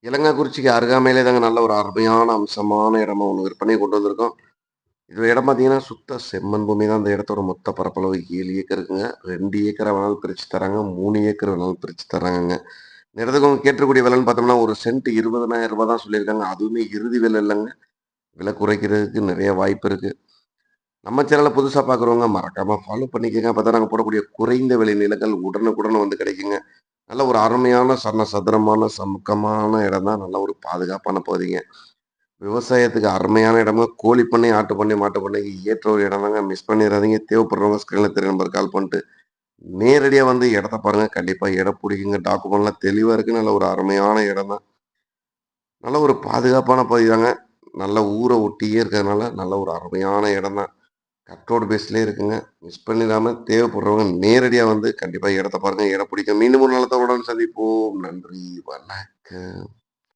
இலங்காகுறிச்சிக்கு அருகாமையிலே தாங்க நல்ல ஒரு அருமையான அம்சமான இடமா ஒண்ணு விற்பனைக்கு கொண்டு வந்திருக்கோம். இது இடம் பார்த்தீங்கன்னா, சுத்த செம்மண் பூமி தான். அந்த இடத்தோட மொத்த பரப்பளவு 7 ஏக்கர் இருக்குங்க. 2 ஏக்கரா வேணாலும் பிரிச்சு தராங்க. 3 ஏக்கர் வேணாலும் பிரிச்சு தராங்கங்க. இந்த இடத்துக்கு அவங்க கேட்கக்கூடிய விலைன்னு பார்த்தோம்னா, ஒரு சென்ட் ரூ. 20,000 தான் சொல்லியிருக்காங்க. அதுவுமே இறுதி விலை இல்லங்க. விலை குறைக்கிறதுக்கு நெறைய வாய்ப்பு இருக்கு. நம்ம சேனல புதுசா பார்க்குறவங்க மறக்காம ஃபாலோ பண்ணிக்கங்க. அப்பதான் நாங்க போடக்கூடிய குறைந்த விலை நிலங்கள் உடனுக்குடன் வந்து கிடைக்குங்க. நல்ல ஒரு அருமையான சதுரமான, சமுக்கமான இடம் தான். நல்ல ஒரு பாதுகாப்பான பகுதிங்க. விவசாயத்துக்கு அருமையான இடமா கோழி பண்ணை, ஆட்டு பண்ணை, மாட்டு பண்ணைக்கு ஏற்ற ஒரு இடம் தாங்க. மிஸ் பண்ணிறாதீங்க. தேவைப்படுறவங்க ஸ்க்ரீன்ல தெரிய நம்பருக்கு கால் பண்ணிட்டு, நேரடியா வந்து இடத்த பாருங்க. கண்டிப்பா இடம் புடிக்குங்க. டாக்குமெண்ட்லாம் தெளிவா இருக்கு. நல்ல ஒரு அருமையான இடம் தான். நல்ல ஒரு பாதுகாப்பான பகுதி தாங்க. நல்ல ஊர ஒட்டியே இருக்கிறதுனால, நல்ல ஒரு அருமையான இடம் தான். கட் ரோடு பேஸ்லயே இருக்குங்க. மிஸ் பண்ணிடாம தேவைப்படுறவங்க நேரடியா வந்து கண்டிப்பா இடத்த பாருங்க. இடம் பிடிக்கும். மீண்டும் ஒரு நல்ல தகவலுடன் சந்திப்போம். நன்றி. வணக்கம்.